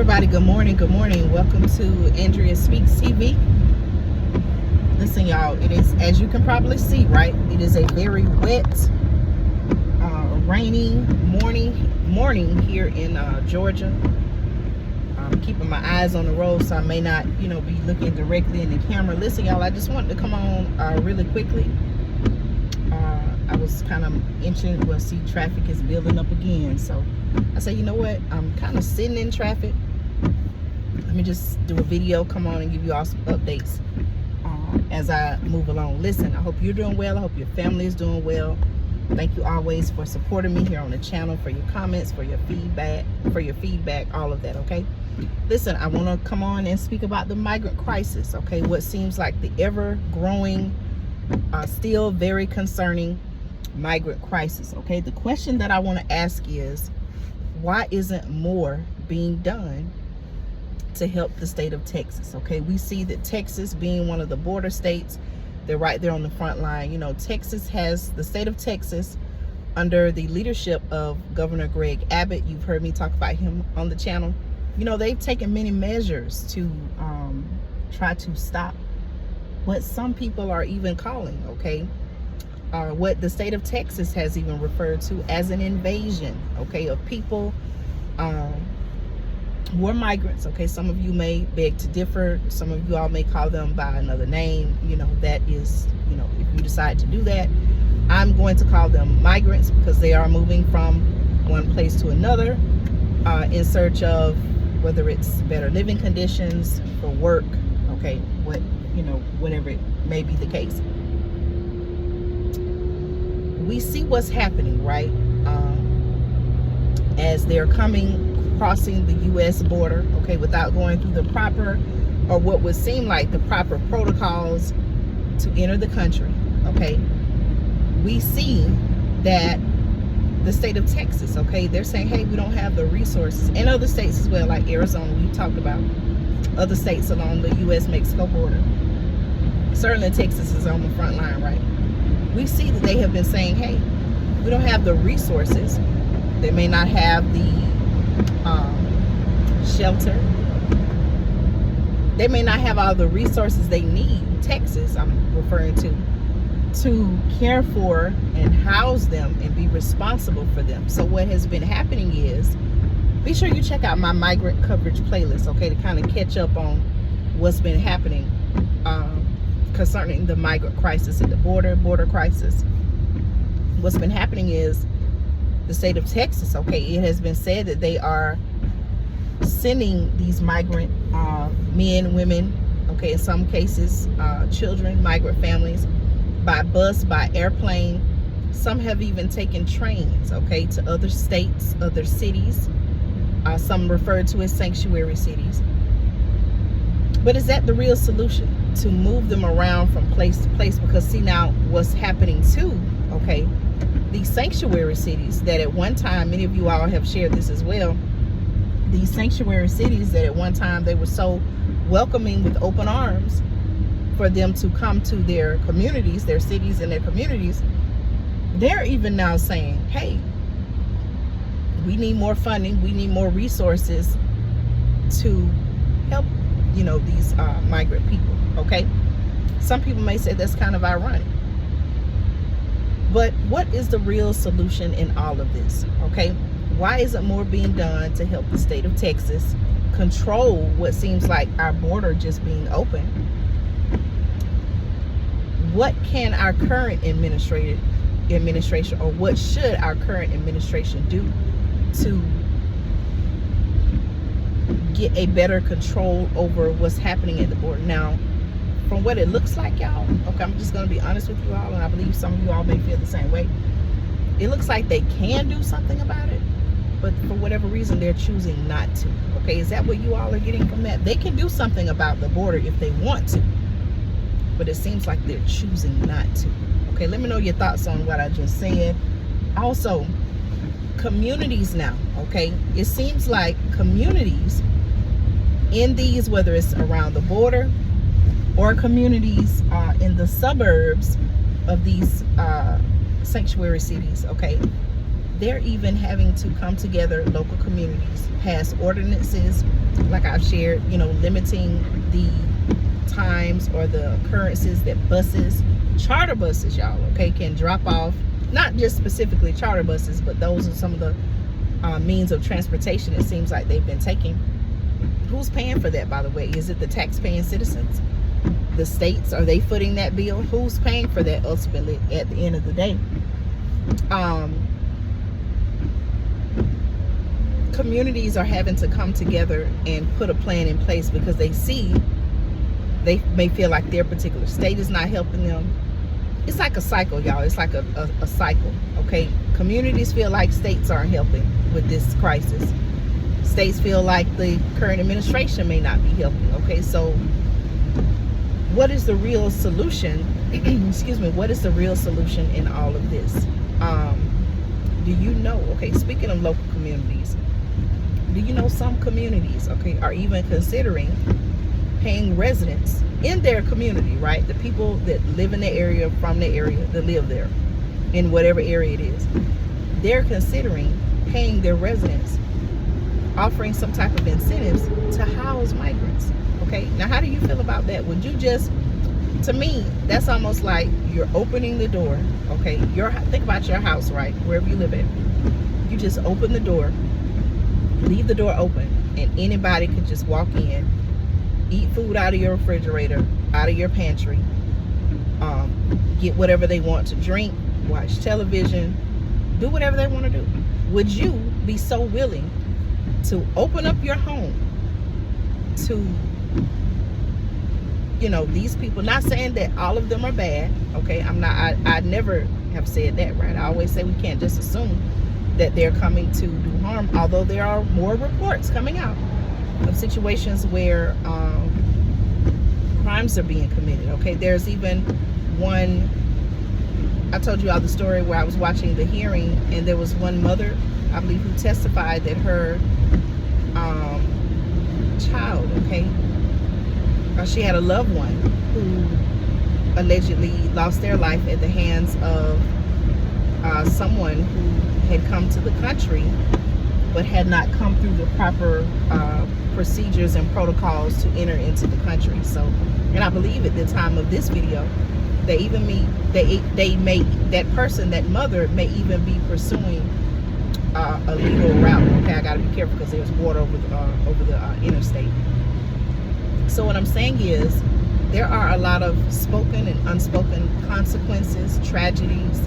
everybody, good morning. Welcome to Andrea Speaks TV. Listen, y'all, it is, as you can probably see, right, it is a very wet, rainy morning here in Georgia. I'm keeping my eyes on the road, so I may not be looking directly in the camera. Listen, y'all, I just wanted to come on really quickly. I was kind of inching. Well, see, traffic is building up again, so I said, you know what, I'm kind of sitting in traffic. Let me just do a video, come on and give you all some updates as I move along. Listen, I hope you're doing well. I hope your family is doing well. Thank you always for supporting me here on the channel, for your comments, for your feedback, all of that, okay? Listen, I want to come on and speak about the migrant crisis, okay? What seems like the ever-growing, still very concerning migrant crisis, okay? The question that I want to ask is, why isn't more being done to help the state of Texas? Okay, we see that Texas, being one of the border states, they're right there on the front line. You know, the state of Texas, under the leadership of Governor Greg Abbott, you've heard me talk about him on the channel. You know, they've taken many measures to try to stop what some people are even calling, okay, what the state of Texas has even referred to as an invasion, okay, of people who are migrants, okay? Some of you may beg to differ. Some of you all may call them by another name. You know, that is, if you decide to do that, I'm going to call them migrants because they are moving from one place to another in search of whether it's better living conditions, for work, okay, whatever it may be the case. We see what's happening, right? As they're crossing the U.S. border, okay, without going through the proper, or what would seem like the proper protocols to enter the country, okay? We see that the state of Texas, okay, they're saying, hey, we don't have the resources, and other states as well, like Arizona, we talked about other states along the U.S.-Mexico border. Certainly Texas is on the front line, right? We see that they have been saying, hey, we don't have the resources. They may not have the shelter. They may not have all the resources they need, Texas I'm referring to care for and house them and be responsible for them. So what has been happening is, be sure you check out my migrant coverage playlist, okay, to kind of catch up on what's been happening concerning the migrant crisis and the border crisis. What's been happening is the state of Texas, okay, it has been said that they are sending these migrant men, women, okay, in some cases children, migrant families, by bus, by airplane. Some have even taken trains, okay, to other states, other cities, some referred to as sanctuary cities. But is that the real solution, to move them around from place to place? Because see, now what's happening too, okay, these sanctuary cities that at one time, many of you all have shared this as well, these sanctuary cities that at one time they were so welcoming with open arms for them to come to their communities, their cities and their communities, they're even now saying, hey, we need more funding, we need more resources to help these migrant people, okay? Some people may say that's kind of ironic, but what is the real solution in all of this, okay? Why isn't more being done to help the state of Texas control what seems like our border just being open? What can our current administration, or what should our current administration do to get a better control over what's happening at the border? Now, from what it looks like, y'all, okay, I'm just going to be honest with you all, and I believe some of you all may feel the same way. It looks like they can do something about it, but for whatever reason, they're choosing not to, okay? Is that what you all are getting from that? They can do something about the border if they want to, but it seems like they're choosing not to, okay? Let me know your thoughts on what I just said. Also, communities now, okay? It seems like communities in these, whether it's around the border or communities in the suburbs of these sanctuary cities, okay, they're even having to come together, local communities, pass ordinances, like I've shared, limiting the times or the occurrences that charter buses, y'all, okay, can drop off. Not just specifically charter buses, but those are some of the means of transportation it seems like they've been taking. Who's paying for that, by the way? Is it the tax-paying citizens? The states, are they footing that bill? Who's paying for that ultimately at the end of the day? Communities are having to come together and put a plan in place because they may feel like their particular state is not helping them. It's like a cycle, y'all. It's like a cycle, okay? Communities feel like states aren't helping with this crisis. States feel like the current administration may not be helping, okay? So what is the real solution? Excuse me, what is the real solution in all of this? Do you know, okay, speaking of local communities, do you know some communities, okay, are even considering paying residents in their community, right? The people that live in the area, from the area, that live there, in whatever area it is. They're considering paying their residents, offering some type of incentives to house migrants, okay? Now, how do you feel about that? Would you just, to me, that's almost like you're opening the door, okay? Think about your house, right? Wherever you live at. You just open the door, leave the door open, and anybody could just walk in, eat food out of your refrigerator, out of your pantry, get whatever they want to drink, watch television, do whatever they want to do. Would you be so willing to open up your home to, these people? Not saying that all of them are bad, okay? I never have said that, right? I always say we can't just assume that they're coming to do harm, although there are more reports coming out of situations where crimes are being committed, okay? There's even one, I told you all the story where I was watching the hearing, and there was one mother, I believe, who testified that her child, okay, she had a loved one who allegedly lost their life at the hands of someone who had come to the country but had not come through the proper procedures and protocols to enter into the country. So, and I believe at the time of this video, they may, that person, that mother, may even be pursuing a legal route. Okay, I gotta be careful because there's water over the interstate. So what I'm saying is, there are a lot of spoken and unspoken consequences, tragedies,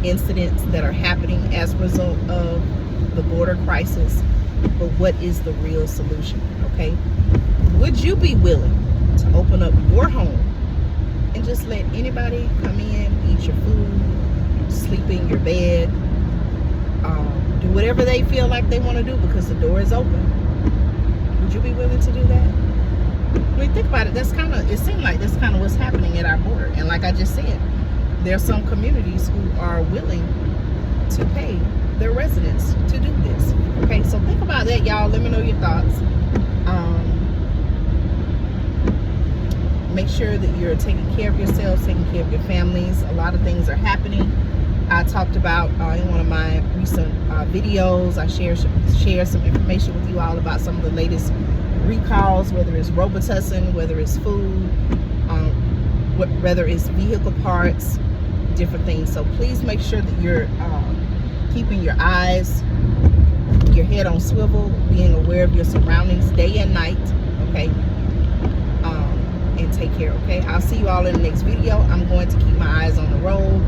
incidents that are happening as a result of the border crisis. But what is the real solution, okay? Would you be willing to open up your home and just let anybody come in, eat your food, sleep in your bed, do whatever they feel like they want to do because the door is open? Would you be willing to do that? I mean, think about it. It seems like that's kind of what's happening at our border. And like I just said, there are some communities who are willing to pay their residents to do this. Okay, so think about that, y'all. Let me know your thoughts. Make sure that you're taking care of yourselves, taking care of your families. A lot of things are happening. I talked about in one of my recent videos, I shared some information with you all about some of the latest recalls, whether it's Robitussin, whether it's food, whether it's vehicle parts, different things. So please make sure that you're keeping your eyes, your head on swivel, being aware of your surroundings day and night, okay? And take care, okay? I'll see you all in the next video. I'm going to keep my eyes on the road.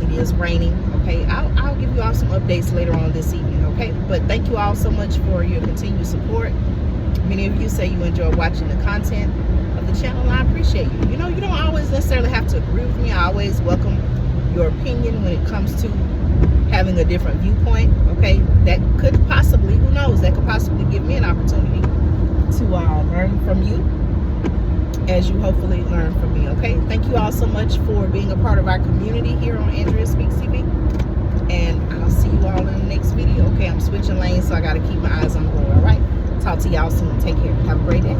It is raining, okay? I'll give you all some updates later on this evening, okay? But thank you all so much for your continued support. Many of you say you enjoy watching the content of the channel, and I appreciate you. You know, you don't always necessarily have to agree with me. I always welcome your opinion when it comes to having a different viewpoint, okay? That could possibly, who knows, that could possibly give me an opportunity to learn from you as you hopefully learn from me, okay? Thank you all so much for being a part of our community here on Andrea Speaks TV, and I'll see you all in the next video, okay? I'm switching lanes, so I got to keep my eyes on the road, all right? Talk to y'all soon. Take care. Have a great day.